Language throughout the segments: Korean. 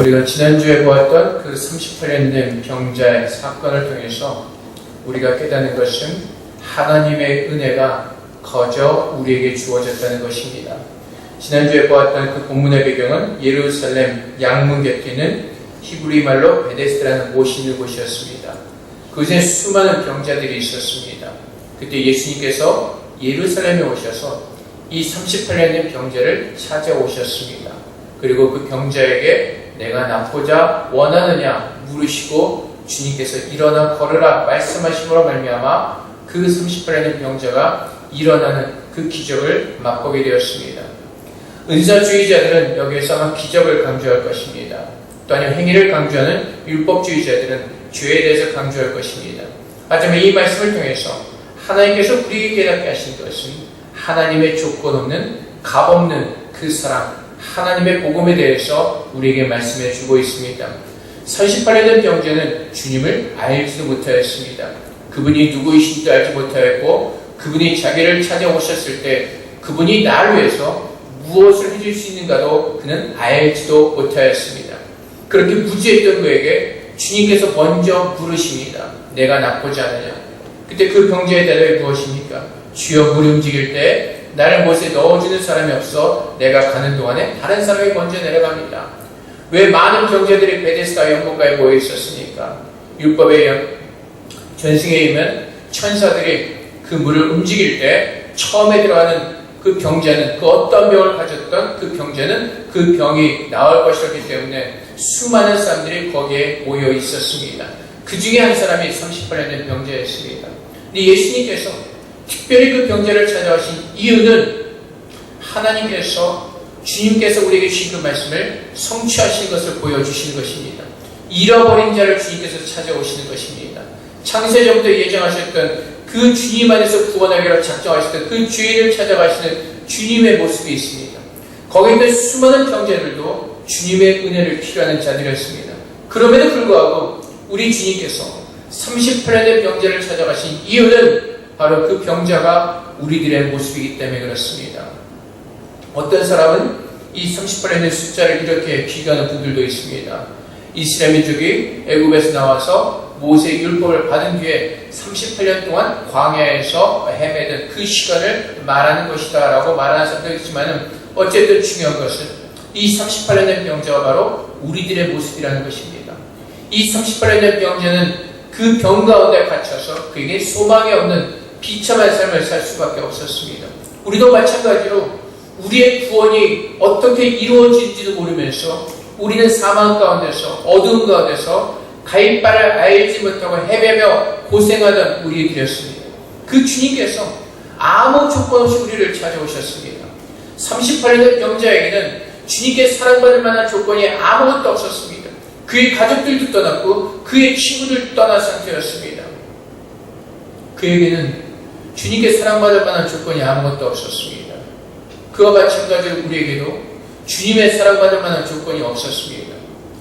우리가 지난주에 보았던 그 38년 된 병자의 사건을 통해서 우리가 깨닫는 것은 하나님의 은혜가 거저 우리에게 주어졌다는 것입니다. 지난주에 보았던 그 본문의 배경은 예루살렘 양문 곁에 있는 히브리 말로 베데스다라는 곳이 있는 곳이었습니다. 그곳에 수많은 병자들이 있었습니다. 그때 예수님께서 예루살렘에 오셔서 이 38년 된 병자를 찾아오셨습니다. 그리고 그 병자에게 내가 낫고자 원하느냐 물으시고 주님께서 일어나 걸으라 말씀하심으로 말미암아 그 38년 된 병자가 일어나는 그 기적을 맛보게 되었습니다. 은사주의자들은 여기에서 아마 기적을 강조할 것입니다. 또 아니면 행위를 강조하는 율법주의자들은 죄에 대해서 강조할 것입니다. 하지만 이 말씀을 통해서 하나님께서 우리에게 깨닫게 하신 것은 하나님의 조건 없는 값없는 그 사랑, 하나님의 복음에 대해서 우리에게 말씀해 주고 있습니다. 38년 된 병자는 주님을 알지도 못하였습니다. 그분이 누구이신지도 알지 못하였고 그분이 자기를 찾아오셨을 때 그분이 나를 위해서 무엇을 해줄 수 있는가도 그는 알지도 못하였습니다. 그렇게 무지했던 그에게 주님께서 먼저 부르십니다. 내가 낫고자 하느냐. 그때 그 병자의 대답이 무엇입니까? 주여 물이 움직일 때 나를 못에 넣어주는 사람이 없어 내가 가는 동안에 다른 사람이 먼저 내려갑니다. 왜 많은 병자들이 베데스다 연못가에 모여 있었습니까? 율법의 전승에 의하면 천사들이 그 물을 움직일 때 처음에 들어가는 그 병자는 그 어떤 병을 가졌던 그 병자는 그 병이 나을 것이었기 때문에 수많은 사람들이 거기에 모여 있었습니다. 그 중에 한 사람이 38년 된 병자였습니다. 근데 예수님께서 특별히 그 병자를 찾아오신 이유는 하나님께서 주님께서 우리에게 주신 그 말씀을 성취하신 것을 보여주시는 것입니다. 잃어버린 자를 주님께서 찾아오시는 것입니다. 창세전부터 예정하셨던 그 주님 안에서 구원하기로 작정하셨던 그 주인을 찾아가시는 주님의 모습이 있습니다. 거기에 있는 수많은 병자들도 주님의 은혜를 필요하는 자들이었습니다. 그럼에도 불구하고 우리 주님께서 38년 된 병자를 찾아가신 이유는 바로 그 병자가 우리들의 모습이기 때문에 그렇습니다. 어떤 사람은 이 38년의 숫자를 이렇게 비교하는 분들도 있습니다. 이스라엘 민족이 애굽에서 나와서 모세의 율법을 받은 뒤에 38년 동안 광야에서 헤매던 그 시간을 말하는 것이다 라고 말하는 사람도 있지만 어쨌든 중요한 것은 이 38년 된 병자가 바로 우리들의 모습이라는 것입니다. 이 38년 된 병자는 그 병 가운데 갇혀서 그에게 소망이 없는 비참한 삶을 살 수밖에 없었습니다. 우리도 마찬가지로 우리의 구원이 어떻게 이루어질지도 모르면서 우리는 사망 가운데서 어두운 가운데서 갈 바를 알지 못하고 헤매며 고생하던 우리들이었습니다. 그 주님께서 아무 조건 없이 우리를 찾아오셨습니다. 38년 병자에게는 주님께 사랑받을 만한 조건이 아무것도 없었습니다. 그의 가족들도 떠났고 그의 친구들도 떠난 상태였습니다. 그에게는 주님께 사랑받을 만한 조건이 아무것도 없었습니다. 그와 마찬가지로 우리에게도 주님의 사랑받을 만한 조건이 없었습니다.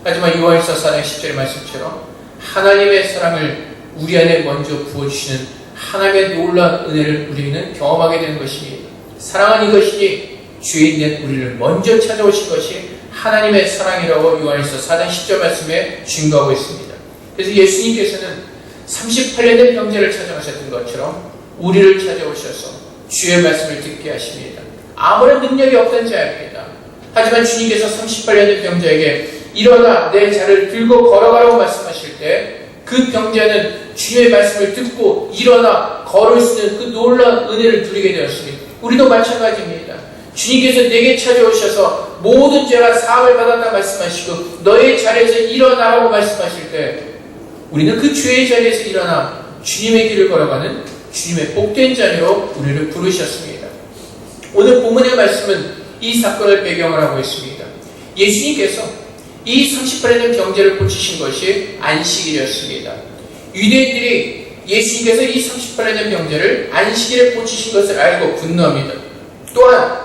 하지만 요한일서 4장 10절의 말씀처럼 하나님의 사랑을 우리 안에 먼저 부어주시는 하나님의 놀라운 은혜를 우리는 경험하게 되는 것입니다. 사랑은 이것이니 죄인 된 우리를 먼저 찾아오신 것이 하나님의 사랑이라고 요한일서 4장 10절 말씀에 증거하고 있습니다. 그래서 예수님께서는 38년 된 병자를 찾아가셨던 것처럼 우리를 찾아오셔서 주의 말씀을 듣게 하십니다. 아무런 능력이 없던 자입니다. 하지만 주님께서 38년 된 병자에게 일어나 내 자를 들고 걸어가라고 말씀하실 때 그 병자는 주님의 말씀을 듣고 일어나 걸을 수 있는 그 놀라운 은혜를 누리게 되었습니다. 우리도 마찬가지입니다. 주님께서 내게 찾아오셔서 모든 죄가 사함을 받았다 말씀하시고 너의 자리에서 일어나라고 말씀하실 때 우리는 그 죄의 자리에서 일어나 주님의 길을 걸어가는 주님의 복된 자녀로 우리를 부르셨습니다. 오늘 본문의 말씀은 이 사건을 배경으로 하고 있습니다. 예수님께서 이 38년 병자를 고치신 것이 안식일이었습니다. 유대인들이 예수님께서 이 38년 병자를 안식일에 고치신 것을 알고 분노합니다. 또한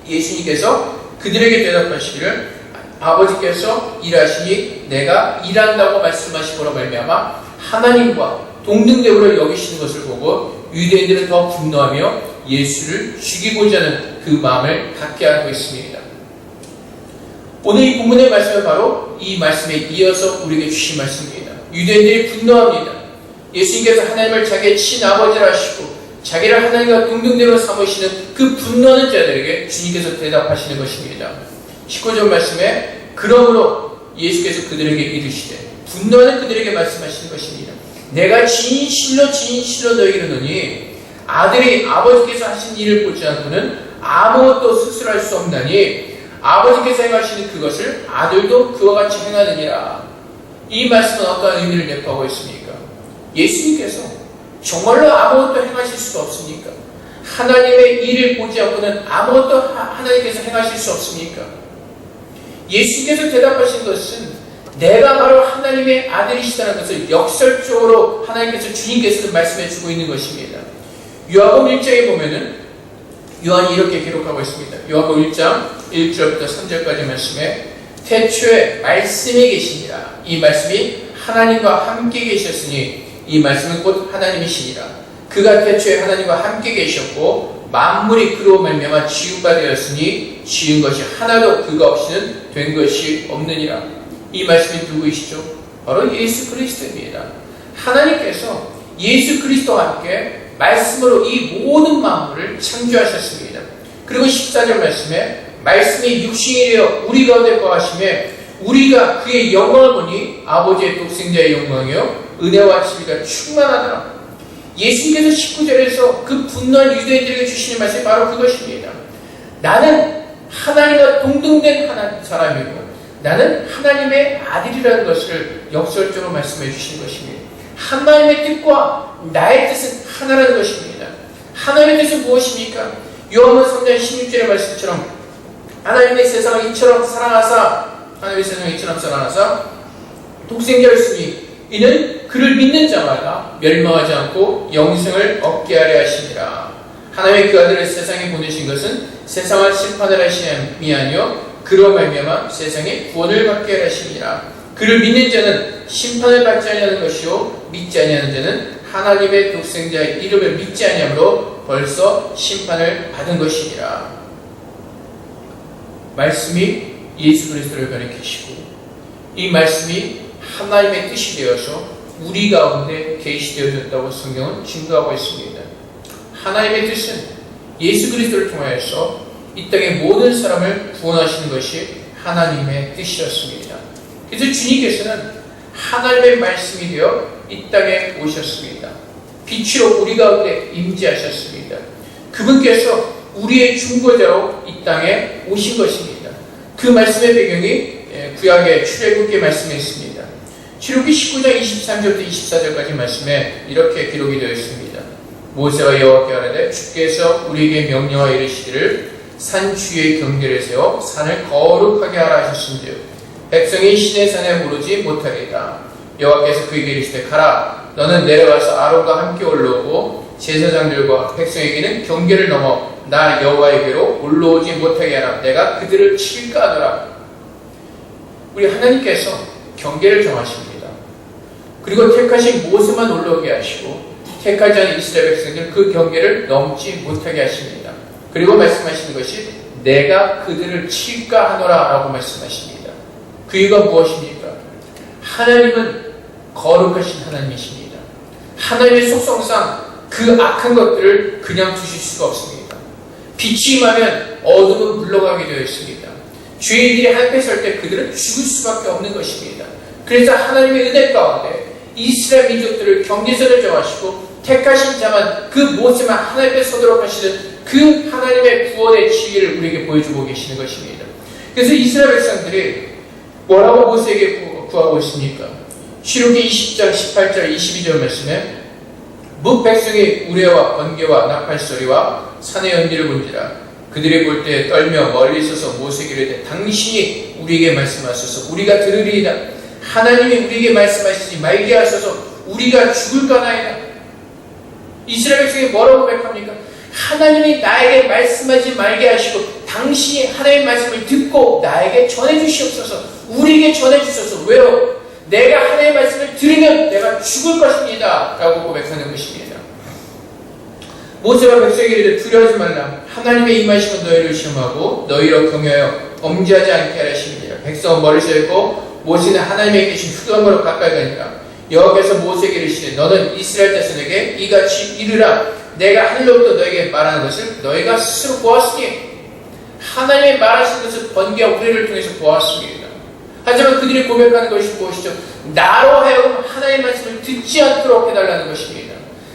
예수님께서 그들에게 대답하시기를 아버지께서 일하시니 내가 일한다고 말씀하시고로 말미암아 하나님과 동등대우를 여기시는 것을 보고 유대인들은 더 분노하며 예수를 죽이고자 하는 그 마음을 갖게 하고 있습니다. 오늘 이 본문의 말씀은 바로 이 말씀에 이어서 우리에게 주신 말씀입니다. 유대인들이 분노합니다. 예수님께서 하나님을 자기의 친아버지라 하시고 자기를 하나님과 동등대로 삼으시는 그 분노하는 자들에게 주님께서 대답하시는 것입니다. 19절 말씀에 그러므로 예수께서 그들에게 이르시되 분노하는 그들에게 말씀하시는 것입니다. 내가 진실로 너희에게 이르노니 아들이 아버지께서 하신 일을 보지 않고는 아무것도 스스로 할 수 없나니 아버지께서 행하시는 그것을 아들도 그와 같이 행하느니라. 이 말씀은 어떠한 의미를 내포하고 있습니까? 예수님께서 정말로 아무것도 행하실 수가 없습니까? 하나님의 일을 보지 않고는 아무것도 하나님께서 행하실 수 없습니까? 예수님께서 대답하신 것은 내가 바로 하나님의 아들이시다는 것을 역설적으로 하나님께서 주님께서는 말씀해 주고 있는 것입니다. 요한복음 1장에 보면은 요한이 이렇게 기록하고 있습니다. 요한복음 1장 1절부터 3절까지 말씀에 태초에 말씀이 계시니라. 이 말씀이 하나님과 함께 계셨으니 이 말씀은 곧 하나님이시니라. 그가 태초에 하나님과 함께 계셨고 만물이 그로 말미암아 지음바 되었으니 지은 것이 하나도 그가 없이는 된 것이 없느니라. 이 말씀이 누구이시죠? 바로 예수 그리스도입니다. 하나님께서 예수 그리스도와 함께 말씀으로 이 모든 만물을 창조하셨습니다. 그리고 14절 말씀에 말씀이 육신이 되어 우리 가운데 거하심에 우리가 그의 영광을 보니 아버지의 독생자의 영광이요 은혜와 진리가 충만하더라. 예수님께서 19절에서 그 분노한 유대인들에게 주시는 말씀이 바로 그것입니다. 나는 하나님과 동등된 사람이고 나는 하나님의 아들이라는 것을 역설적으로 말씀해 주시는 것입니다. 하나님의 뜻과 나의 뜻은 하나라는 것입니다. 하나님의 뜻은 무엇입니까? 요한복음 3장 16절의 말씀처럼 하나님의 세상을 이처럼 사랑하사 독생자를 쓰니 이는 그를 믿는 자마다 멸망하지 않고 영생을 얻게 하려 하시니라. 하나님의 그 아들을 세상에 보내신 것은 세상을 심판하려 하심이 아니요 그로 말미암아 세상에 구원을 받게 하려 하심이라. 그를 믿는 자는 심판을 받지 아니하는 것이요 믿지 아니하는 자는 하나님의 독생자의 이름을 믿지 아니함으로 벌써 심판을 받은 것이니라. 말씀이 예수 그리스도를 가리키시고 이 말씀이 하나님의 뜻이 되어서 우리 가운데 계시되어졌다고 성경은 증거하고 있습니다. 하나님의 뜻은 예수 그리스도를 통하여서 이 땅의 모든 사람을 구원하시는 것이 하나님의 뜻이었습니다. 그래서 주님께서는 하나님의 말씀이 되어 이 땅에 오셨습니다. 빛으로 우리 가운데 임재하셨습니다. 그분께서 우리의 중보자로 이 땅에 오신 것입니다. 그 말씀의 배경이 구약의 출애굽기 말씀에 있습니다. 출애굽기 19장 23절부터 24절까지 말씀에 이렇게 기록이 되어 있습니다. 모세가 여호와께 아뢰되 주께서 우리에게 명령하여 이르시기를 산 주위에 경계를 세워 산을 거룩하게 하라 하셨은즉 백성이 신의 산에 오르지 못하리이다. 여호와께서 그에게 이르시되 가라 너는 내려가서 아론과 함께 올라오고 제사장들과 백성에게는 경계를 넘어 나 여호와에게로 올라오지 못하게 하라. 내가 그들을 칠까 하노라. 우리 하나님께서 경계를 정하십니다. 그리고 택하신 모세만 올라오게 하시고 택하지 않은 이스라엘 백성들 그 경계를 넘지 못하게 하십니다. 그리고 말씀하시는 것이 내가 그들을 칠까 하노라 라고 말씀하십니다. 그 이유가 무엇입니까? 하나님은 거룩하신 하나님이십니다. 하나님의 속성상 그 악한 것들을 그냥 두실 수가 없습니다. 빛이 임하면 어둠은 물러가게 되어 있습니다. 죄인들이 한패 설 때 그들은 죽을 수밖에 없는 것입니다. 그래서 하나님의 은혜 가운데 이스라엘 민족들을 경계선을 정하시고 택하신 자만 그 모세만 하나님 앞에 서도록 하시는 그 하나님의 구원의 지위를 우리에게 보여주고 계시는 것입니다. 그래서 이스라엘 백성들이 뭐라고 모세에게 구하고 있습니까? 출애굽기 20장 18절 22절 말씀에 뭇 백성이 우레와 번개와 나팔 소리와 산의 연기를 본지라 그들이 볼 때 떨며 멀리 서서 모세에게 이르되 당신이 우리에게 말씀하소서 우리가 들으리이다. 하나님이 우리에게 말씀하시지 말게 하소서 우리가 죽을까나이다. 이스라엘 백성이 뭐라고 고백합니까? 하나님이 나에게 말씀하지 말게 하시고 당신이 하나님의 말씀을 듣고 나에게 전해주시옵소서. 우리에게 전해주소서. 왜요? 내가 하나님의 말씀을 들으면 내가 죽을 것입니다 라고 고백하는 것입니다. 모세가 백성에게 이르되 두려워하지 말라. 하나님의 임하심은 너희를 시험하고 너희로 경외하여 범죄하지 않게 하라 하시니라. 백성은 머리를 쇠고 모세는 하나님의 계신 흑암으로 가까이 가니라. 여호와께서 모세에게 이르시되 너는 이스라엘 자손에게 이같이 이르라. 내가 하늘로부터 너에게 말하는 것을 너희가 스스로 보았으니 하나님의 말하신 것을 번개와 우레를 통해서 보았습니다. 하지만 그들이 고백하는 것이 무엇이죠? 나로 하여금 하나님의 말씀을 듣지 않도록 해달라는 것입니다.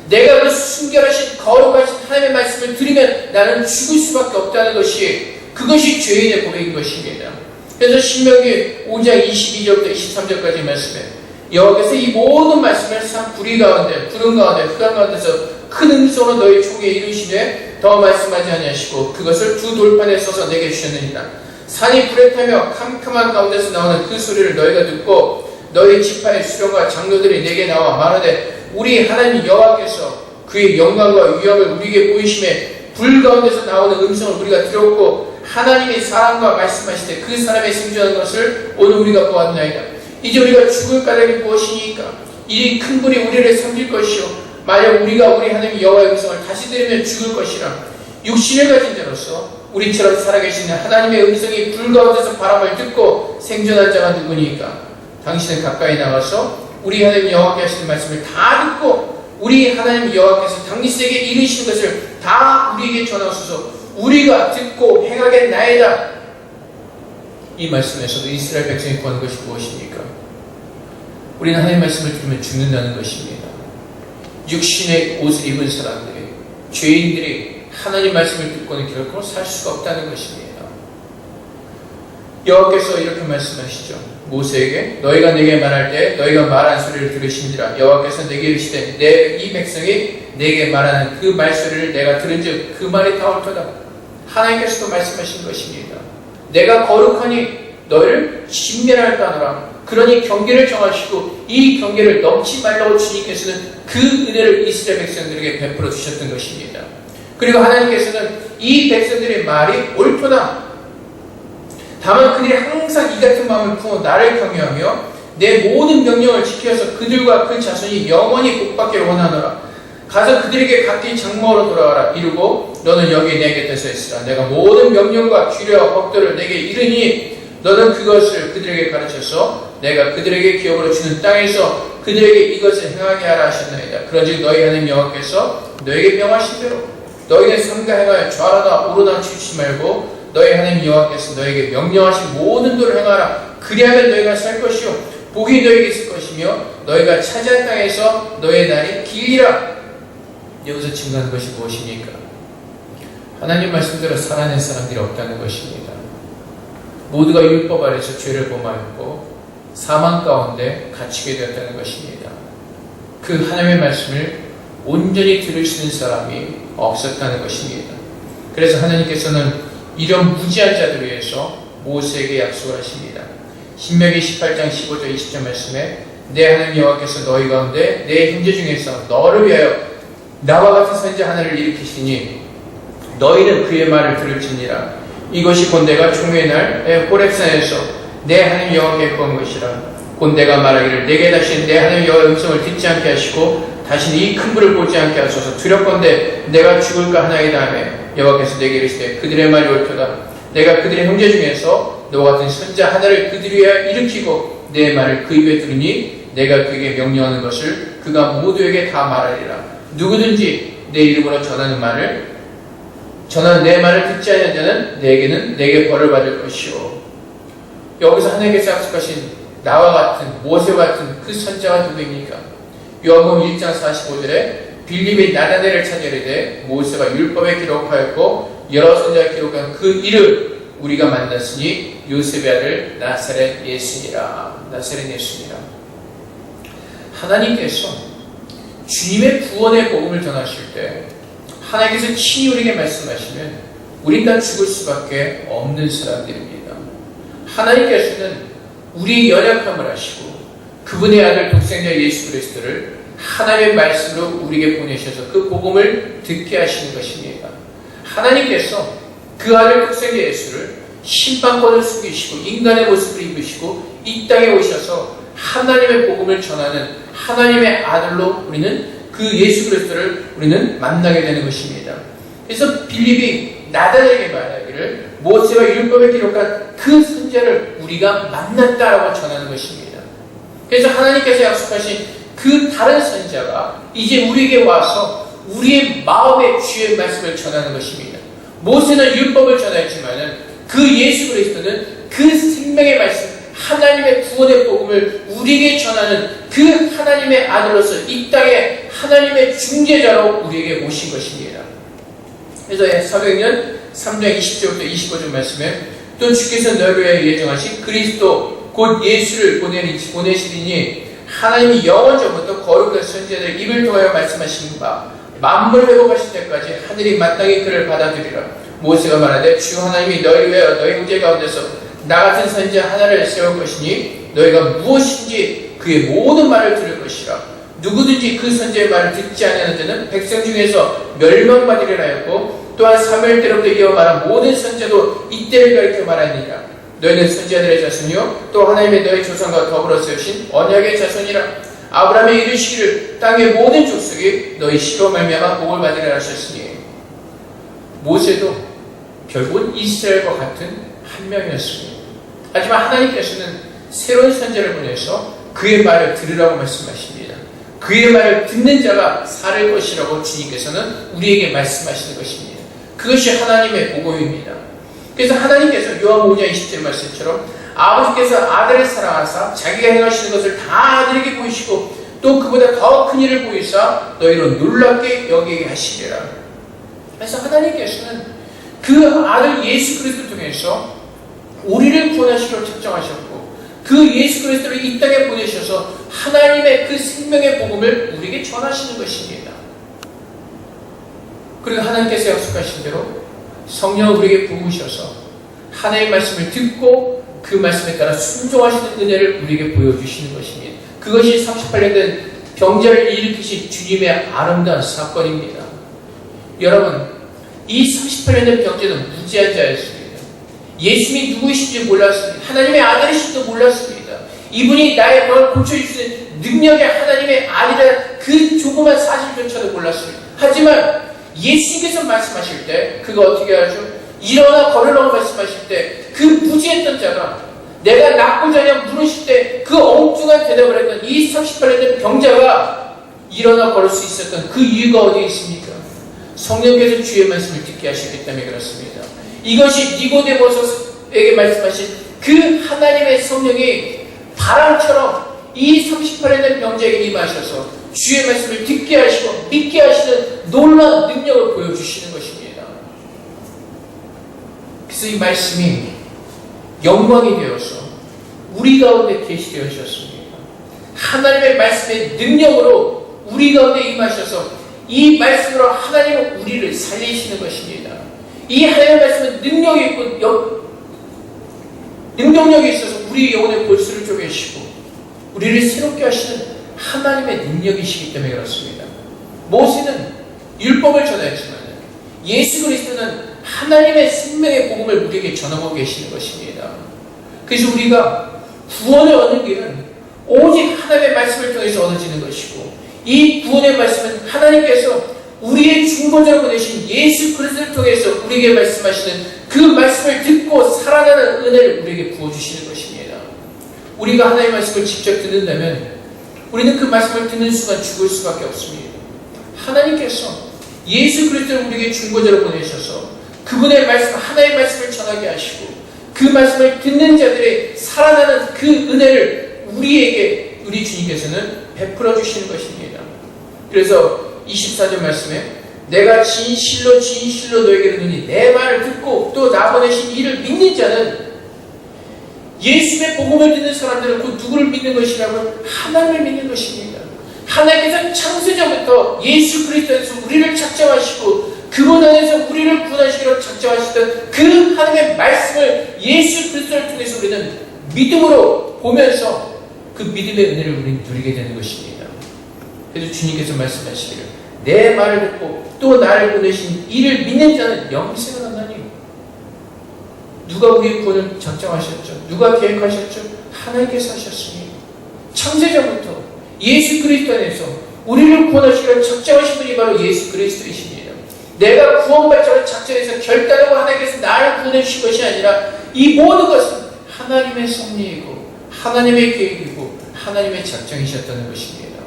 내가 그 순결하신 거룩하신 하나님의 말씀을 들으면 나는 죽을 수밖에 없다는 것이 그것이 죄인의 고백인 것입니다. 그래서 신명기 5장 22절부터 23절까지 말씀에 여호와께서 이 모든 말씀을 산 구름 가운데 흑암 가운데서 큰 음성으로 너희 총에 이르시되 더 말씀하지 아니하시고 그것을 두 돌판에 써서 내게 주셨느니라. 산이 불에 타며 캄캄한 가운데서 나오는 그 소리를 너희가 듣고 너희 지파의 수령과 장로들이 내게 나와 말하되 우리 하나님 여호와께서 그의 영광과 위엄을 우리에게 보이심에 불 가운데서 나오는 음성을 우리가 들었고 하나님이 사람과 말씀하시되 그 사람의 생존한 것을 오늘 우리가 보았나이다. 이제 우리가 죽을 까닭이 무엇이니까? 이 큰 불이 우리를 삼킬 것이요 만약 우리가 우리 하나님 여호와의 음성을 다시 들으면 죽을 것이라. 육신을 가진 자로서 우리처럼 살아계시는 하나님의 음성이 불 가운데서 바람을 듣고 생존한 자가 누구니까? 당신은 가까이 나가서 우리 하나님 여호와께 하시는 말씀을 다 듣고 우리 하나님 여호와께서 당신에게 이르시는 것을 다 우리에게 전하소서. 우리가 듣고 행하겠나이다. 이 말씀에서도 이스라엘 백성이 구하는 것이 무엇입니까? 우리는 하나님 말씀을 들으면 죽는다는 것입니다. 육신의 옷을 입은 사람들이, 죄인들이 하나님 말씀을 듣고는 결코 살 수가 없다는 것입니다. 여호와께서 이렇게 말씀하시죠. 모세에게 너희가 내게 말할 때 너희가 말한 소리를 들으신지라. 여호와께서 내게 이르시되 이 백성이 내게 말하는 그 말소리를 내가 들은즉 그 말이 다 옳도다. 하나님께서도 말씀하신 것입니다. 내가 거룩하니 너희를 진멸할까노라. 그러니 경계를 정하시고 이 경계를 넘지 말라고 주님께서는 그 은혜를 이스라엘 백성들에게 베풀어 주셨던 것입니다. 그리고 하나님께서는 이 백성들의 말이 옳도다. 다만 그들이 항상 이 같은 마음을 품어 나를 경외하며 내 모든 명령을 지켜서 그들과 그 자손이 영원히 복받기를 원하노라. 가서 그들에게 각기 장막으로 돌아가라. 이르고 너는 여기 내 곁에서 있으라. 내가 모든 명령과 규례와 법도를 내게 이르니 너는 그것을 그들에게 가르쳐서 내가 그들에게 기업으로 주는 땅에서 그들에게 이것을 행하게 하라 하셨나이다. 그런즉 너희 하나님 여호와께서 너에게 명하신 대로 너희는 삼가 행하여 좌로나 우로나 치우치지 말고 너희 하나님 여호와께서 너에게 명령하신 모든 도를 행하라. 그리하면 너희가 살 것이요 복이 너에게 있을 것이며 너희가 차지한 땅에서 너희의 날이 길리라. 여기서 증거하는 것이 무엇입니까? 하나님 말씀대로 살아낸 사람들이 없다는 것입니다. 모두가 율법 아래서 죄를 범하였고 사망 가운데 갇히게 되었다는 것입니다. 그 하나님의 말씀을 온전히 들으시는 사람이 없었다는 것입니다. 그래서 하나님께서는 이런 무지한 자들을 위해서 모세에게 약속을 하십니다. 신명기 18장 15절 20절 말씀에 내 하나님 여호와께서 너희 가운데 내 형제 중에서 너를 위하여 나와 같은 선지자 하나를 일으키시니 너희는 그의 말을 들을지니라. 이것이 곧 내가 총회의 날 호렙산에서 내 하나님 여호와께 구한 것이라. 곧 내가 말하기를 내게 다시 내 하나님 여호와의 음성을 듣지 않게 하시고 다시는 이 큰 불을 보지 않게 하소서. 두렵건대 내가 죽을까 하나이다 하며 여호와께서 내게 이르시되 그들의 말이 옳도다. 내가 그들의 형제 중에서 너와 같은 선지자 하나를 그들 위하여 일으키고 내 말을 그 입에 들으니 내가 그에게 명령하는 것을 그가 모두에게 다 말하리라. 누구든지 내 이름으로 전하는 내 말을 듣지 않는 자는 내게 벌을 받을 것이요. 여기서 하나님께서 약속하신 나와 같은 모세와 같은 그 선지자가 누구입니까? 요한복음 1장 45절에 빌립이 나다넬을 찾으려되 모세가 율법에 기록하였고 여러 선지자가 기록한 그 이를 우리가 만났으니 요셉의 아들 나사렛 예수니라. 하나님께서 주님의 구원의 복음을 전하실 때 하나님께서 친히 우리에게 말씀하시면 우린 다 죽을 수밖에 없는 사람들입니다. 하나님께서는 우리의 연약함을 아시고 그분의 아들 독생자 예수 그리스도를 하나님의 말씀으로 우리에게 보내셔서 그 복음을 듣게 하시는 것입니다. 하나님께서 그 아들 독생자 예수를 심판권을 숙이시고 인간의 모습을 입으시고 이 땅에 오셔서 하나님의 복음을 전하는 하나님의 아들로 우리는 그 예수 그리스도를 우리는 만나게 되는 것입니다. 그래서 빌립이 나다넬에게 말하기를 모세와 율법에 기록한 그 선지자를 우리가 만났다라고 전하는 것입니다. 그래서 하나님께서 약속하신 그 다른 선지자가 이제 우리에게 와서 우리의 마음의 주의 말씀을 전하는 것입니다. 모세는 율법을 전하였지만 그 예수 그리스도는 그 생명의 말씀, 하나님의 구원의 복음을 우리에게 전하는 그 하나님의 아들로서 이 땅에 하나님의 중재자로 우리에게 오신 것입니다. 그래서 사도행전 3장 20절부터 25절 말씀에 또 주께서 너를 위하여 예정하신 그리스도 곧 예수를 보내시리니 하나님이 영원전부터 거룩한 선지자들의 입을 통하여 말씀하신 바 만물을 회복하실 때까지 하늘이 마땅히 그를 받아들이라. 모세가 말하되 주 하나님이 너희를 위하여 너희 형제 가운데서 나 같은 선지자 하나를 세울 것이니 너희가 무엇인지 그의 모든 말을 들을 것이라. 누구든지 그 선지자의 말을 듣지 아니하는 자는 백성 중에서 멸망받으리라 하였고 또한 사무엘 때로부터 이어 말한 모든 선지자도 이때를 가리켜 말하니라. 너희는 선지자들의 자손이요 또 하나님의 너희 조상과 더불어 세우신 언약의 자손이라. 아브라함이 이르시기를 땅의 모든 족속이 너희 씨로 말미암아 복을 받으리라 하셨으니 모세도 결국은 이스라엘과 같은 한 명이었습니다. 하지만 하나님께서는 새로운 선지자를 보내서 그의 말을 들으라고 말씀하십니다. 그의 말을 듣는 자가 살 것이라고 주님께서는 우리에게 말씀하시는 것입니다. 그것이 하나님의 복음입니다. 그래서 하나님께서 요한 5장 20절 말씀처럼 아버지께서 아들을 사랑하사 자기가 행하시는 것을 다 아들에게 보이시고 또 그보다 더 큰 일을 보이사 너희로 놀랍게 여기게 하시리라. 그래서 하나님께서는 그 아들 예수 그리스도를 통해서 우리를 구원하시기로 작정하셨고 그 예수 그리스도를 이 땅에 보내셔서 하나님의 그 생명의 복음을 우리에게 전하시는 것입니다. 그리고 하나님께서 약속하신 대로 성령을 우리에게 부으셔서 하나님의 말씀을 듣고 그 말씀에 따라 순종하시는 은혜를 우리에게 보여주시는 것입니다. 그것이 38년 된 병자를 일으키신 주님의 아름다운 사건입니다. 여러분, 이 38년 된 병자는 무지한 자였습니다. 예수님이 누구이신지 몰랐습니다. 하나님의 아들이신지도 몰랐습니다. 이분이 나의 병을 고쳐주시는 능력의 하나님의 아들이라는 그 조그만 사실조차도 몰랐습니다. 하지만 예수님께서 말씀하실 때 그가 어떻게 하죠? 일어나 걸으라고 말씀하실 때 그 무지했던 자가 내가 낫고자 하냐 물으실 때 그 엉뚱한 대답을 했던 이 38년 된 병자가 일어나 걸을 수 있었던 그 이유가 어디에 있습니까? 성령께서 주의 말씀을 듣게 하셨기 때문에 그렇습니다. 이것이 니고데모서에게 말씀하신 그 하나님의 성령이 바람처럼 이 38년 된 병자에게 임하셔서 주의 말씀을 듣게 하시고 믿게 하시는 놀라운 능력을 보여주시는 것입니다. 그래서 이 말씀이 영광이 되어서 우리 가운데 계시되어졌습니다. 하나님의 말씀의 능력으로 우리 가운데 임하셔서 이 말씀으로 하나님은 우리를 살리시는 것입니다. 이 하나님의 말씀은 능력이 있고 능동력이 있어서 우리 영혼의 골수를 쪼개시고 우리를 새롭게 하시는 하나님의 능력이시기 때문에 그렇습니다. 모세는 율법을 전하였지만 예수 그리스도는 하나님의 생명의 복음을 우리에게 전하고 계시는 것입니다. 그래서 우리가 구원을 얻는 길은 오직 하나님의 말씀을 통해서 얻어지는 것이고 이 구원의 말씀은 하나님께서 우리의 중보자로 보내신 예수 그리스도를 통해서 우리에게 말씀하시는 그 말씀을 듣고 살아나는 은혜를 우리에게 부어주시는 것입니다. 우리가 하나님의 말씀을 직접 듣는다면 우리는 그 말씀을 듣는 순간 죽을 수밖에 없습니다. 하나님께서 예수 그리스도를 우리에게 중보자로 보내셔서 그분의 말씀, 하나님의 말씀을 전하게 하시고 그 말씀을 듣는 자들의 살아나는 그 은혜를 우리에게 우리 주님께서는 베풀어 주시는 것입니다. 그래서 24절 말씀에 내가 진실로 진실로 너에게 이르노니 내 말을 듣고 또 나 보내신 이를 믿는 자는 예수의 복음을 듣는 사람들은 그 누구를 믿는 것이라고? 하나님을 믿는 것입니다. 하나님께서 창세전부터 예수 그리스도에서 우리를 작정하시고 그분 안에서 우리를 구원하시기로 작정하시던 그 하나님의 말씀을 예수 그리스도를 통해서 우리는 믿음으로 보면서 그 믿음의 은혜를 우리는 누리게 되는 것입니다. 그래서 주님께서 말씀하시기를 내 말을 듣고 또 나를 보내신 이를 믿는 자는 영생을 얻나니. 누가 우리의 구원을 작정하셨죠? 누가 계획하셨죠? 하나님께서 하셨으니 창세전부터 예수 그리스도 안에서 우리를 구원하시기로 작정하신 분이 바로 예수 그리스도이십니다. 내가 구원받자고 작정해서 결단하고 하나님께서 나를 구원해 주신 것이 아니라 이 모든 것은 하나님의 섭리이고 하나님의 계획이고 하나님의 작정이셨다는 것입니다.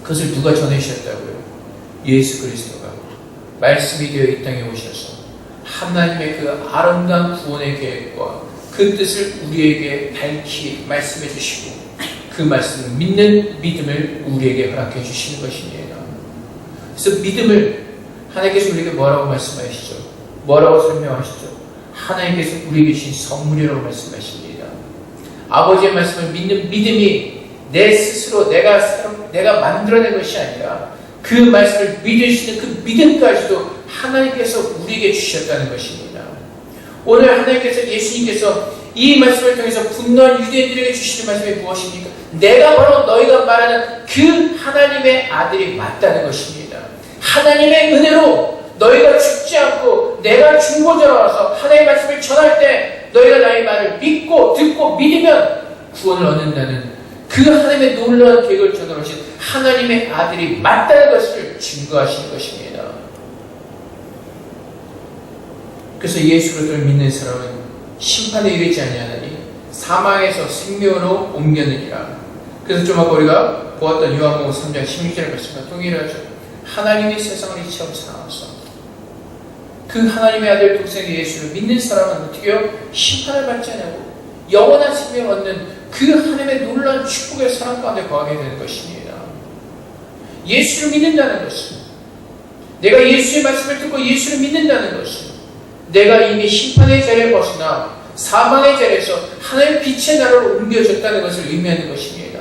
그것을 누가 전해주셨다고요? 예수 그리스도가 말씀이 되어 이 땅에 오셔서 하나님의 그 아름다운 구원의 계획과 그 뜻을 우리에게 밝히 말씀해 주시고 그 말씀을 믿는 믿음을 우리에게 허락해 주시는 것입니다. 그래서 믿음을 하나님께서 우리에게 뭐라고 말씀하시죠? 뭐라고 설명하시죠? 하나님께서 우리에게 주신 선물이라고 말씀하십니다. 아버지의 말씀을 믿는 믿음이 내 스스로 내가 만들어낸 것이 아니라 그 말씀을 믿을 수 있는 그 믿음까지도 하나님께서 우리에게 주셨다는 것입니다. 오늘 하나님께서 예수님께서 이 말씀을 통해서 분노한 유대인들에게 주시는 말씀이 무엇입니까? 내가 바로 너희가 말하는 그 하나님의 아들이 맞다는 것입니다. 하나님의 은혜로 너희가 죽지 않고 내가 중보자로 와서 하나님의 말씀을 전할 때 너희가 나의 말을 믿고 듣고 믿으면 구원을 얻는다는 그 하나님의 놀라운 계획을 전하신 하나님의 아들이 맞다는 것을 증거하시는 것입니다. 그래서 예수 그리스도를 믿는 사람은 심판에 이르지 아니하나니 사망에서 생명으로 옮겨느니라. 그래서 좀 아까 우리가 보았던 요한복음 3장 16절 말씀과 동일하죠. 하나님이 세상을 이처럼 사랑하사 그 하나님의 아들 독생의 예수를 믿는 사람은 어떻게 해요? 심판을 받지 않고 영원한 생명을 얻는 그 하나님의 놀라운 축복의 사랑 가운데 거하게 되는 것입니다. 예수를 믿는다는 것은 내가 예수의 말씀을 듣고 예수를 믿는다는 것은 내가 이미 심판의 자리에 벗어나 사망의 자리에서 하나님의 빛의 나라로 옮겨졌다는 것을 의미하는 것입니다.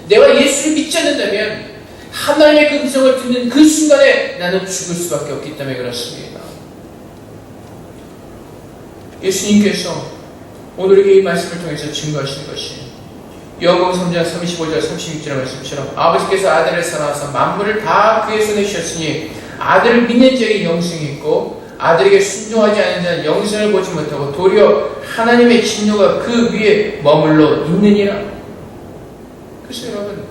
내가 예수를 믿지 않는다면 하나님의 그 음성을 듣는 그 순간에 나는 죽을 수밖에 없기 때문에 그렇습니다. 예수님께서 오늘 이 말씀을 통해서 증거하시는 것이 요한복음 3장 35절 36절의 말씀처럼 아버지께서 아들을 사랑하사 만물을 다 그의 손에 주셨으니 아들을 믿는 자에게 영생이 있고 아들에게 순종하지 않는 자는 영생을 보지 못하고 도리어 하나님의 진노가 그 위에 머물러 있느니라. 그래서 여러분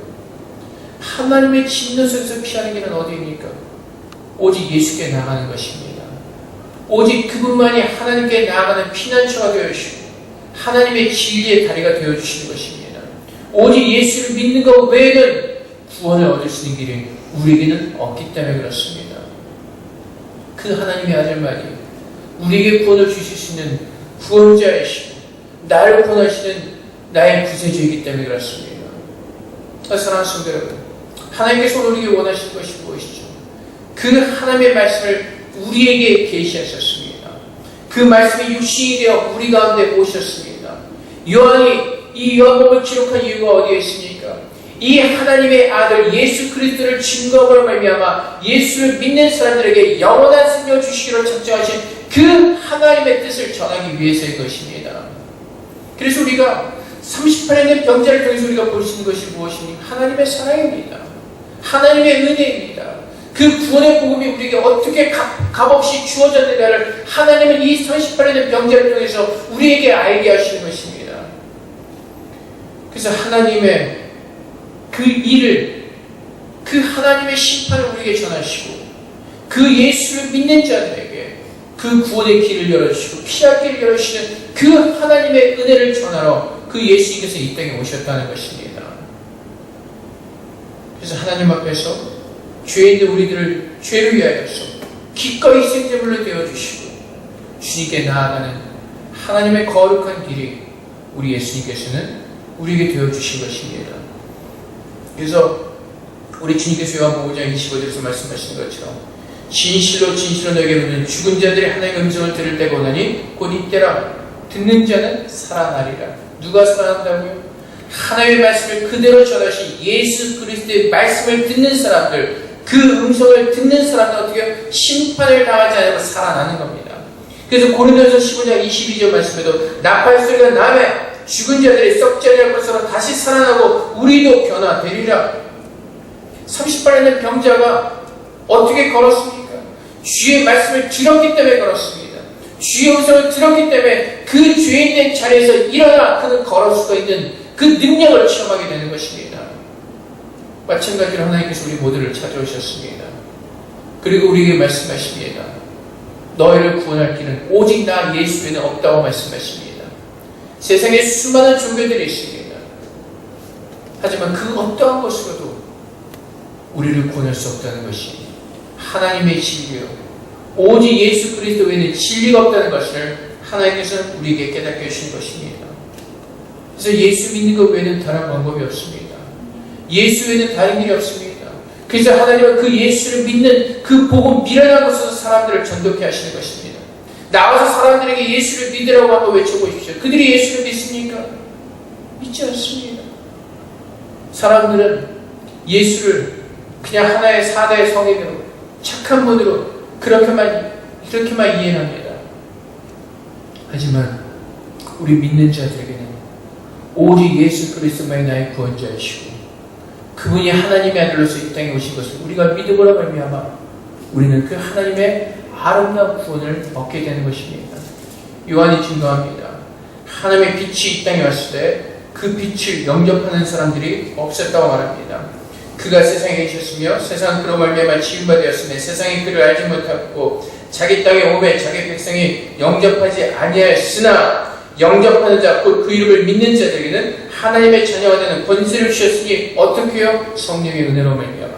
하나님의 진노 속에서 피하는 길은 어디입니까? 오직 예수께 나가는 것입니다. 오직 그분만이 하나님께 나아가는 피난처가 되어주시고 하나님의 진리의 다리가 되어주시는 것입니다. 오직 예수를 믿는 것 외에는 구원을 얻을 수 있는 길이 우리에게는 없기 때문에 그렇습니다. 그 하나님의 아들만이 우리에게 구원을 주실 수 있는 구원자이시고 나를 구원하시는 나의 구세주이기 때문에 그렇습니다. 사랑하는 성도 여러분, 하나님께서 우리에게 원하시는 것이 무엇이죠? 그 하나님의 말씀을 우리에게 계시하셨습니다. 그 말씀이 육신이 되어 우리 가운데 오셨습니다. 요한이 이 요한복음을 기록한 이유가 어디에 있습니까? 이 하나님의 아들 예수 그리스도를 증거함으로 말미암아 예수를 믿는 사람들에게 영원한 생명을 주시기로 작정하신 그 하나님의 뜻을 전하기 위해서의 것입니다. 그래서 우리가 38년의 병자를 통해서 우리가 볼 수 있는 것이 무엇입니까? 하나님의 사랑입니다. 하나님의 은혜입니다. 그 구원의 복음이 우리에게 어떻게 값없이 주어졌는가를 하나님은 이 38년의 병자를 통해서 우리에게 알게 하시는 것입니다. 그래서 하나님의 그 일을, 그 하나님의 심판을 우리에게 전하시고 그 예수를 믿는 자들에게 그 구원의 길을 열어주시고 피할 길을 열어주시는 그 하나님의 은혜를 전하러 그 예수님께서 이 땅에 오셨다는 것입니다. 그래서 하나님 앞에서 죄인들 우리들을 죄를 위하여서 기꺼이 생제물로 되어주시고 주님께 나아가는 하나님의 거룩한 길이 우리 예수님께서는 우리에게 되어주신 것입니다. 그래서 우리 주님께서 요한복음 5장 25절에서 말씀하시는 것처럼 진실로 진실로 너에게 이르노니 죽은 자들이 하나님의 음성을 들을 때가 오나니 곧 이때라. 듣는 자는 살아나리라. 누가 살아난다고요? 하나님의 말씀을 그대로 전하신 예수 그리스도의 말씀을 듣는 사람들, 그 음성을 듣는 사람들 어떻게 심판을 당하지 않고 살아나는 겁니다. 그래서 고린도전서 15장 22절 말씀에도 나팔 소리가 나매 죽은 자들이 썩지 아니할 것으로 다시 살아나고 우리도 변화되리라. 38년의 병자가 어떻게 걸었습니까? 주의 말씀을 들었기 때문에 걸었습니다. 주의 음성을 들었기 때문에 그 죄인된 자리에서 일어나 그는 걸을 수가 있는 그 능력을 체험하게 되는 것입니다. 마찬가지로 하나님께서 우리 모두를 찾아오셨습니다. 그리고 우리에게 말씀하십니다. 너희를 구원할 길은 오직 나 예수 외에는 없다고 말씀하십니다. 세상에 수많은 종교들이 있습니다. 하지만 그 어떠한 것으로도 우리를 구원할 수 없다는 것이 하나님의 진리요, 오직 예수 그리스도 외에는 진리가 없다는 것을 하나님께서는 우리에게 깨닫게 해주신 것입니다. 그래서 예수 믿는 것 외에는 다른 방법이 없습니다. 예수 외에는 다른 길이 없습니다. 그래서 하나님은 그 예수를 믿는 그 복음 미련한 곳에서 사람들을 전도케 하시는 것입니다. 나와서 사람들에게 예수를 믿으라고 한번 외쳐보십시오. 그들이 예수를 믿습니까? 믿지 않습니다. 사람들은 예수를 그냥 하나의 사대의 성인으로, 착한 분으로 그렇게만 이해합니다. 하지만 우리 믿는 자들에게는 오직 예수 그리스도만이 나의 구원자이시고 그분이 하나님의 아들로서 이 땅에 오신 것을 우리가 믿음으로 말미암아 우리는 그 하나님의 아름다운 구원을 얻게 되는 것입니다. 요한이 증거합니다. 하나님의 빛이 이 땅에 왔을 때 그 빛을 영접하는 사람들이 없었다고 말합니다. 그가 세상에 계셨으며 세상은 그로 말미암아 지음바 되었으며 세상이 그를 알지 못하고 자기 땅에 오매 자기 백성이 영접하지 아니하였으나 영접하는 자 곧 그 이름을 믿는 자들에게는 하나님의 자녀가 되는 권세를 주셨으니 어떻게요? 성령의 은혜로 말미암아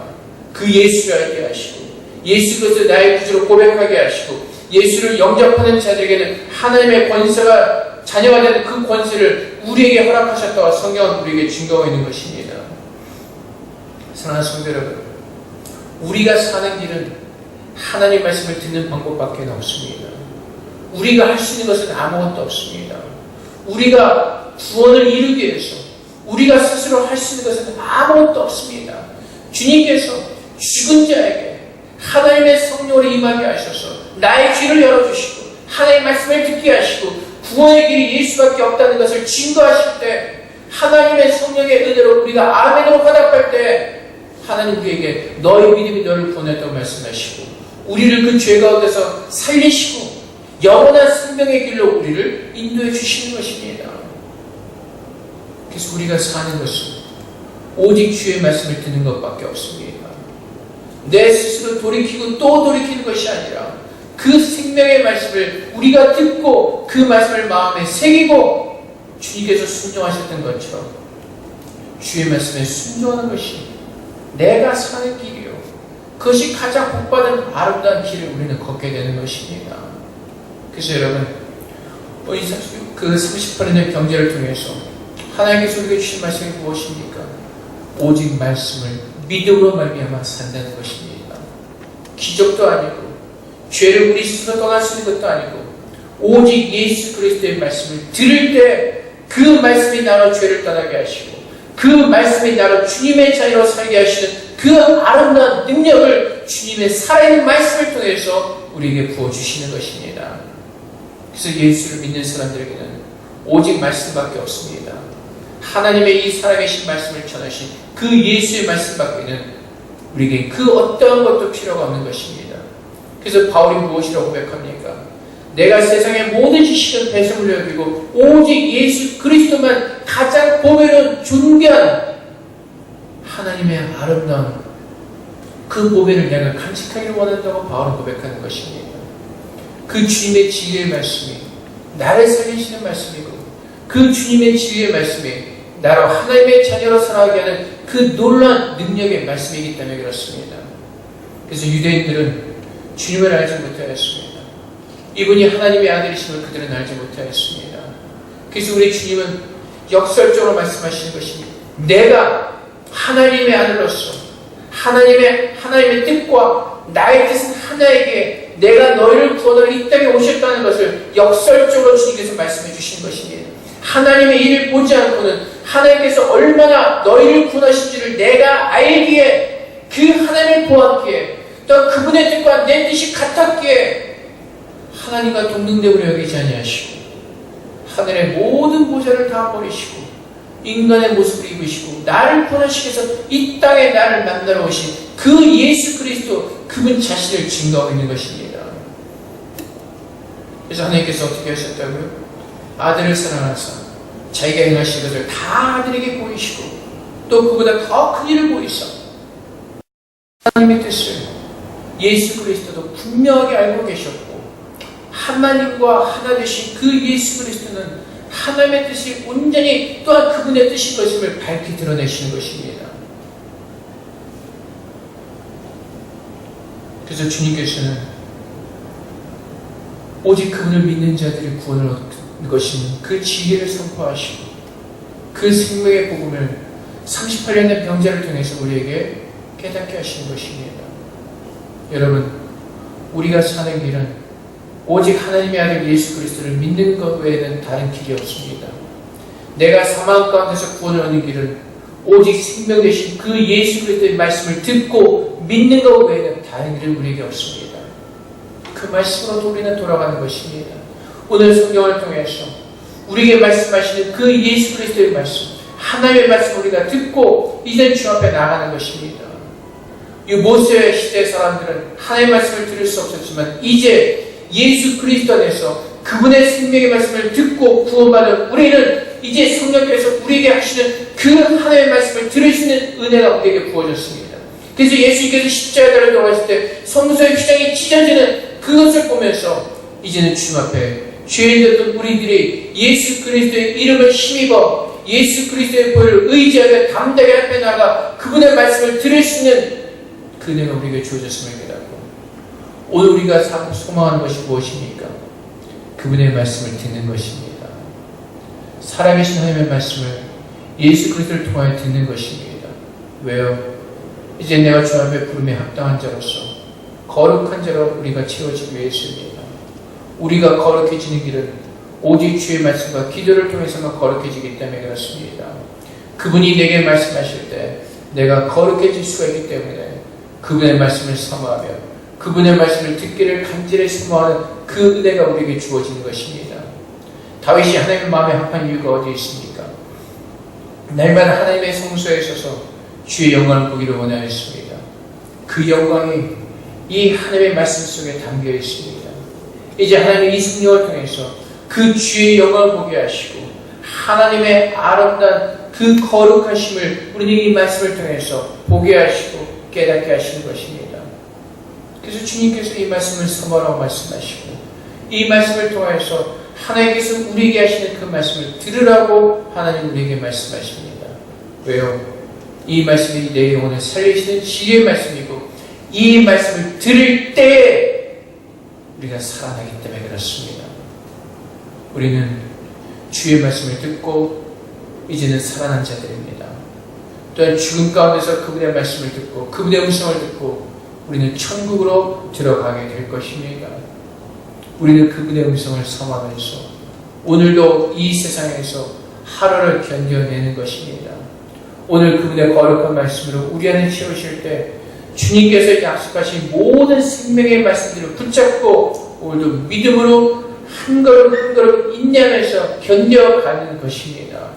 그 예수를 알게 하시고 예수 그리스도 나의 구주로 고백하게 하시고 예수를 영접하는 자들에게는 하나님의 권세가 자녀가 되는 그 권세를 우리에게 허락하셨다고 성경은 우리에게 증거하고 있는 것입니다. 사랑하는 성도 여러분, 우리가 사는 길은 하나님 말씀을 듣는 방법밖에 없습니다. 우리가 할 수 있는 것은 아무것도 없습니다. 우리가 구원을 이루기 위해서 우리가 스스로 할 수 있는 것은 아무것도 없습니다. 주님께서 죽은 자에게 하나님의 성령으로 임하게 하셔서 나의 귀를 열어주시고 하나님의 말씀을 듣게 하시고 구원의 길이 예수밖에 없다는 것을 증거하실 때 하나님의 성령의 은혜로 우리가 아멘으로 화답할 때 하나님 우리에게 너의 믿음이 너를 구원했다고 말씀하시고 우리를 그 죄 가운데서 살리시고 영원한 생명의 길로 우리를 인도해 주시는 것입니다. 그래서 우리가 사는 것은 오직 주의 말씀을 듣는 것밖에 없습니다. 내 스스로 돌이키고 또 돌이키는 것이 아니라 그 생명의 말씀을 우리가 듣고 그 말씀을 마음에 새기고 주님께서 순종하셨던 것처럼 주의 말씀에 순종하는 것이 내가 사는 길이요. 그것이 가장 복받은 아름다운 길을 우리는 걷게 되는 것입니다. 그래서 여러분, 그 30번의 경제를 통해서 하나님께서 우리에게 주신 말씀이 무엇입니까? 오직 말씀을 믿음으로 말미암아 산다는 것입니다. 기적도 아니고 죄를 우리 스스로 떠날 수 있는 것도 아니고 오직 예수 그리스도의 말씀을 들을 때 그 말씀이 나로 죄를 떠나게 하시고 그 말씀이 나로 주님의 자녀로 살게 하시는 그 아름다운 능력을 주님의 살아있는 말씀을 통해서 우리에게 부어주시는 것입니다. 그래서 예수를 믿는 사람들에게는 오직 말씀밖에 없습니다. 하나님의 이 살아계신 말씀을 전하신 그 예수의 말씀밖에는 우리에게 그 어떠한 것도 필요가 없는 것입니다. 그래서 바울이 무엇이라고 고백합니까? 내가 세상의 모든 지식은 배설물로 여기고 오직 예수 그리스도만 가장 보배로 존귀한 하나님의 아름다운 그 보배를 내가 간직하기를 원한다고 바울은 고백하는 것입니다. 그 주님의 진리의 말씀이 나를 살리시는 말씀이고 그 주님의 진리의 말씀이 나로 하나님의 자녀로 살아가게 하는 그 놀라운 능력의 말씀이기 때문에 그렇습니다. 그래서 유대인들은 주님을 알지 못하였습니다. 이분이 하나님의 아들이심을 그들은 알지 못하였습니다. 그래서 우리 주님은 역설적으로 말씀하시는 것입니다. 내가 하나님의 아들로서 하나님의 뜻과 나의 뜻은 하나에게 내가 너희를 구원하러 이 땅에 오셨다는 것을 역설적으로 주님께서 말씀해 주신 것입니다. 하나님의 일을 보지 않고는 하나님께서 얼마나 너희를 구원하신지를 내가 알기에 그 하나님을 보았기에 또 그분의 뜻과 내 뜻이 같았기에 하나님과 동등됨으로 여기지 아니하시고 하늘의 모든 보좌를 다 버리시고 인간의 모습을 입으시고 나를 구원하시기 위해서 이 땅에 나를 만나러 오신 그 예수 그리스도 그분 자신을 증거하고 있는 것입니다. 그래서 하나님께서 어떻게 하셨다고요? 아들을 사랑하사 자기가 행하신 것을 다 아들에게 보이시고 또 그보다 더 큰 일을 보이사 하나님의 뜻을 예수 그리스도도 분명하게 알고 계셨고 하나님과 하나 되신 그 예수 그리스도는 하나님의 뜻이 온전히 또한 그분의 뜻인 것임을 밝히 드러내시는 것입니다. 그래서 주님께서는 오직 그분을 믿는 자들이 구원을 얻는 것인 그 진리를 선포하시고 그 생명의 복음을 38년 된 병자를 통해서 우리에게 깨닫게 하시는 것입니다. 여러분, 우리가 사는 길은 오직 하나님의 아들 예수 그리스도를 믿는 것 외에는 다른 길이 없습니다. 내가 사망 가운데서 구원을 얻는 길은 오직 생명 되신 그 예수 그리스도의 말씀을 듣고 믿는 것 외에는 다른 길은 우리에게 없습니다. 그 말씀으로 우리는 돌아가는 것입니다. 오늘 성경을 통해서 우리에게 말씀하시는 그 예수 그리스도의 말씀, 하나님의 말씀을 우리가 듣고 이제 주 앞에 나가는 것입니다. 이 모세 시대 사람들은 하나님의 말씀을 들을 수 없었지만 이제 예수 그리스도 안에서 그분의 생명의 말씀을 듣고 구원받은 우리는 이제 성령께서 우리에게 하시는 그 하나님의 말씀을 들을 수 있는 은혜가 우리에게 부어졌습니다. 그래서 예수님께서 십자가를 돌아가실 때 성소의 휘장이 찢어지는 그것을 보면서 이제는 주님 앞에 죄인되던 우리들이 예수 그리스도의 이름을 힘입어 예수 그리스도의 보혈을 의지하며 담대하게 앞에 나가 그분의 말씀을 들을 수 있는 그 은혜가 우리에게 주어졌음을 깨닫고 오늘 우리가 소망하는 것이 무엇입니까? 그분의 말씀을 듣는 것입니다. 살아계신 하나님의 말씀을 예수 그리스도를 통하여 듣는 것입니다. 왜요? 이제 내가 주 앞에 부름에 합당한 자로서 거룩한 자로 우리가 채워지기 위해서입니다. 우리가 거룩해지는 길은 오직 주의 말씀과 기도를 통해서만 거룩해지기 때문에 그렇습니다. 그분이 내게 말씀하실 때 내가 거룩해질 수가 있기 때문에 그분의 말씀을 사모하며 그분의 말씀을 듣기를 간절히 사모하는 그 은혜가 우리에게 주어지는 것입니다. 다윗이 하나님의 마음에 합한 이유가 어디에 있습니까? 날마다 하나님의 성소에 있어서 주의 영광을 보기를 원하였습니다. 그 영광이 이 하나님의 말씀 속에 담겨 있습니다. 이제 하나님의 이 성령을 통해서 그 주의 영광을 보게 하시고 하나님의 아름다운 그 거룩하심을 우리는 이 말씀을 통해서 보게 하시고 깨닫게 하시는 것입니다. 그래서 주님께서 이 말씀을 사모하라고 말씀하시고 이 말씀을 통해서 하나님께서 우리에게 하시는 그 말씀을 들으라고 하나님 우리에게 말씀하십니다. 왜요? 이 말씀이 내 영혼을 살리시는 진리의 말씀이고 이 말씀을 들을 때에 우리가 살아나기 때문에 그렇습니다. 우리는 주의 말씀을 듣고 이제는 살아난 자들입니다. 또한 죽음 가운데서 그분의 말씀을 듣고 그분의 음성을 듣고 우리는 천국으로 들어가게 될 것입니다. 우리는 그분의 음성을 사모하면서 오늘도 이 세상에서 하루를 견뎌내는 것입니다. 오늘 그분의 거룩한 말씀으로 우리 안에 채우실 때 주님께서 약속하신 모든 생명의 말씀들을 붙잡고 오늘도 믿음으로 한 걸음 한 걸음 인내하면서 견뎌가는 것입니다.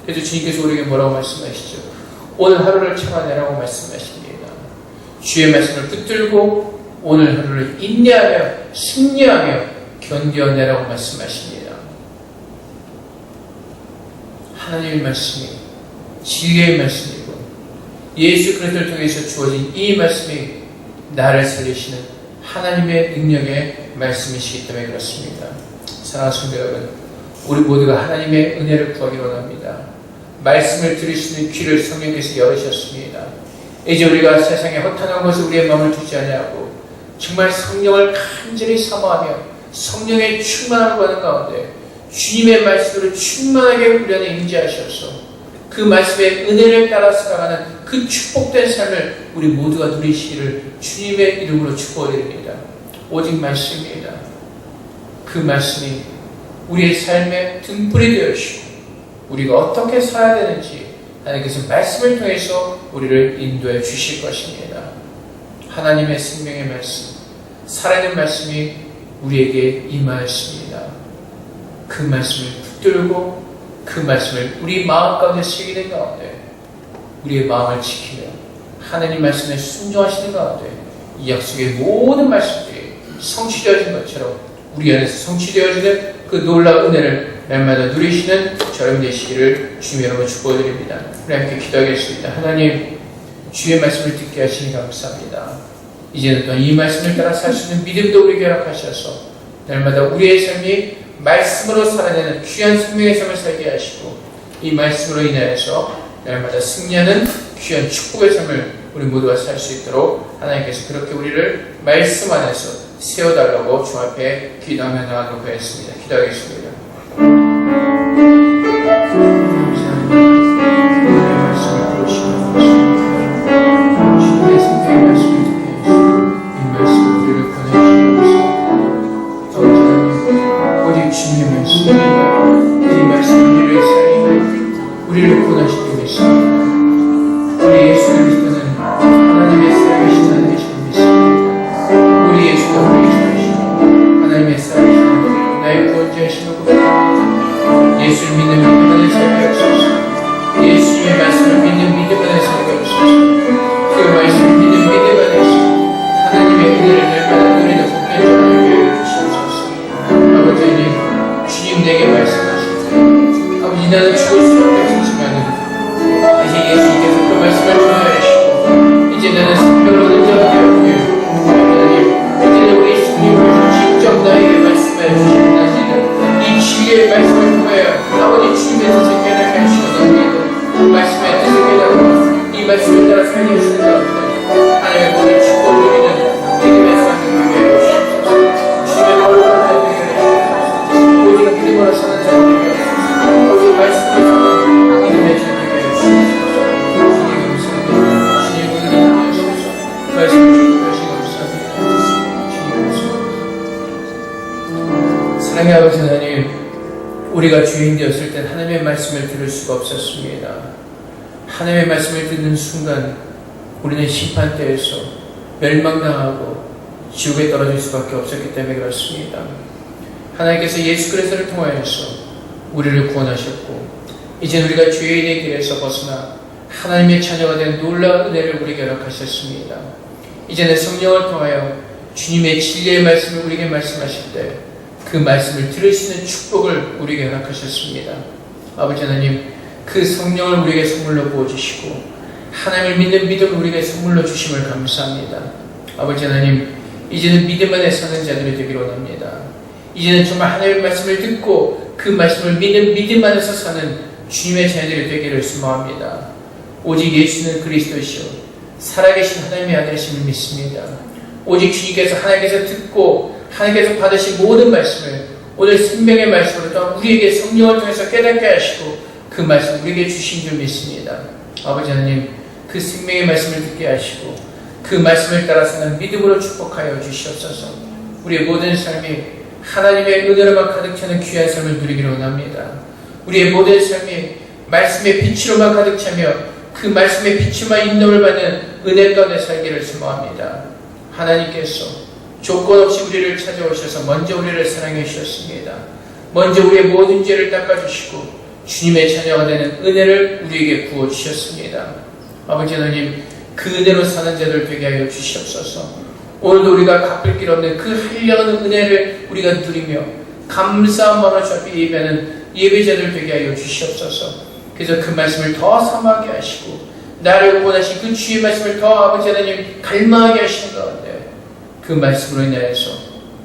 그래서 주님께서 우리에게 뭐라고 말씀하시죠? 오늘 하루를 참아내라고 말씀하십니다. 주의 말씀을 붙들고 오늘 하루를 인내하며 승리하며 견뎌내라고 말씀하십니다. 하나님의 말씀이 진리의 말씀이고 예수 그리스도를 통해서 주어진 이 말씀이 나를 살리시는 하나님의 능력의 말씀이시기 때문에 그렇습니다. 사랑하는 성도 여러분, 우리 모두가 하나님의 은혜를 구하기 원합니다. 말씀을 들을 수 있는 귀를 성령께서 열으셨습니다. 이제 우리가 세상에 허탄한 것을 우리의 마음을 두지 아니하고 정말 성령을 간절히 사모하며 성령의 충만함을 구하는 가운데 주님의 말씀으로 충만하게 우리 안에 임재하셔서 그 말씀의 은혜를 따라 살아가는 그 축복된 삶을 우리 모두가 누리시기를 주님의 이름으로 축복드립니다. 오직 말씀입니다. 그 말씀이 우리의 삶의 등불이 되어주시고 우리가 어떻게 살아야 되는지 하나님께서 말씀을 통해서 우리를 인도해 주실 것입니다. 하나님의 생명의 말씀, 살아있는 말씀이 우리에게 임하였습니다. 그 말씀을 붙들고 그 말씀을 우리 마음 가운데 새기는 가운데 우리의 마음을 지키며 하나님 말씀에 순종하시는 가운데 이 약속의 모든 말씀들이 성취되어진 것처럼 우리 안에서 성취되어지는 그 놀라운 은혜를 날마다 누리시는 저녁 되시기를 주님 여러분 축복드립니다. 우리 함께 기도하겠습니다. 하나님, 주의 말씀을 듣게 하시니 감사합니다. 이제는 또 이 말씀을 따라 살 수 있는 믿음도 우리에게 허락하셔서 날마다 우리의 삶이 말씀으로 살아내는 귀한 생명의 삶을 살게 하시고 이 말씀으로 인하여서 날마다 승리하는 귀한 축복의 삶을 우리 모두가 살 수 있도록 하나님께서 그렇게 우리를 말씀 안에서 세워달라고 주 앞에 기도하며 나아가고 했습니다. 기도하겠습니다. 우리를 구원하시기 위해서 우리 예수 그리스도는 하나님의 살아계신 하나님이신 믿습니다. 우리 예수가 살아계신 하나님의 살아계신 하나님 나의 구원자이심을 고백합니다. 예수를 믿는 믿음 안에 살게 하소서. 예수님의 말씀을 믿는 믿음 안에 살게 하소서. 그 말씀을 믿는 믿음 안에서 하나님의 은혜를 날마다 누리는 복된 자를 위해 주시옵소서. 아버지 하나님 주님 내게 말씀하실 때 아버지 나는 죽을 수밖에 없으시면 이제 예수님께서 그 말씀을 전하시고 이제 나는 생명을 얻은 자가 되었기에 하나님 이제는 우리 주님께서 직접 나에게 말씀해 주시는 이 진리의 말씀을 통하여 아버지 주님의 뜻을 깨닫게 하시는 말씀의 뜻을 깨닫고 이 말씀을 따라 살게 하시는 가운데 하나님의 모든 축복을 누리는 믿음의 삶을 되게 하시옵소서. 주님의 법을 따라 되게 하시옵소서. 오직 믿음으로 사는 자를 되게 하시옵소서. 오직 말씀을 믿음의 자를 되게 하시옵소서. 사랑의 아버지 하나님, 우리가 주인 되었을 땐 하나님의 말씀을 들을 수가 없었습니다. 하나님의 말씀을 듣는 순간 우리는 심판대에서 멸망당하고 지옥에 떨어질 수밖에 없었기 때문에 그렇습니다. 하나님께서 예수 그리스도를 통하여서 우리를 구원하셨고 이제 우리가 죄인의 길에서 벗어나 하나님의 자녀가 된 놀라운 은혜를 우리에게 허락하셨습니다. 이제는 성령을 통하여 주님의 진리의 말씀을 우리에게 말씀하실 때 그 말씀을 들을 수 있는 축복을 우리에게 허락하셨습니다. 아버지 하나님, 그 성령을 우리에게 선물로 부어주시고 하나님을 믿는 믿음을 우리에게 선물로 주심을 감사합니다. 아버지 하나님, 이제는 믿음 안에 사는 자들이 되기를 원합니다. 이제는 정말 하나님의 말씀을 듣고 그 말씀을 믿는 믿음 안에서 사는 주님의 자녀들이 되기를 소망합니다. 오직 예수는 그리스도시요 살아계신 하나님의 아들이심을 믿습니다. 오직 주님께서 하나님께서 듣고 하나님께서 받으신 모든 말씀을 오늘 생명의 말씀으로 또 우리에게 성령을 통해서 깨닫게 하시고 그 말씀 우리에게 주신 줄 믿습니다. 아버지 하나님, 그 생명의 말씀을 듣게 하시고 그 말씀을 따라 사는 믿음으로 축복하여 주시옵소서. 우리의 모든 삶이 하나님의 은혜로만 가득 차는 귀한 삶을 누리기를 원합니다. 우리의 모든 삶이 말씀의 빛으로만 가득 차며 그 말씀의 빛으로만 인도를 받는 은혜 가운데 살기를 소망합니다. 하나님께서 조건 없이 우리를 찾아오셔서 먼저 우리를 사랑해 주셨습니다. 먼저 우리의 모든 죄를 닦아주시고 주님의 자녀가 되는 은혜를 우리에게 부어주셨습니다. 아버지 하나님, 그 은혜로 사는 자들 되게 하여 주시옵소서. 오늘도 우리가 갚을 길 없는 그 한량한 은혜를 우리가 누리며 감사한 마음으로 주 앞에 예배하는 예배자들 되게 하여 주시옵소서. 그래서 그 말씀을 더 사모하게 하시고 나를 구원하신 그 주의 말씀을 더 아버지 하나님 갈망하게 하시는 가운데 그 말씀으로 인하여서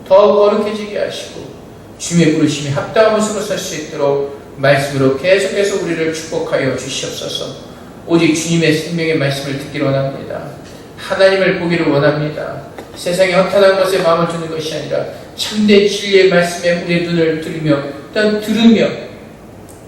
더 거룩해지게 하시고 주님의 부르심이 합당한 모습으로 설 수 있도록 말씀으로 계속해서 우리를 축복하여 주시옵소서. 오직 주님의 생명의 말씀을 듣기를 원합니다. 하나님을 보기를 원합니다. 세상의 허탄한 것에 마음을 두는 것이 아니라 참된 진리의 말씀에 우리의 눈을 들으며 또한 들으며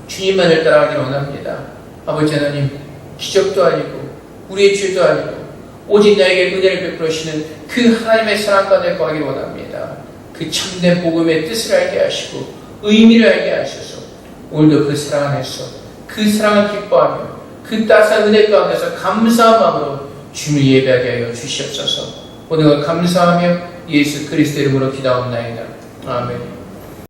주님만을 따라가기를 원합니다. 아버지 하나님, 기적도 아니고 우리의 죄도 아니고 오직 나에게 은혜를 베풀으시는 그 하나님의 사랑 가운데 거하기를 원합니다. 그 참된 복음의 뜻을 알게 하시고 의미를 알게 하셔서 오늘도 그 사랑 안에서 그 사랑을 기뻐하며 그 따스한 은혜 가운데서 감사한 마음으로 주님을 예배하게 하여 주시옵소서. 오늘 감사하며 예수 그리스도 이름으로 기도하옵나이다. 아멘.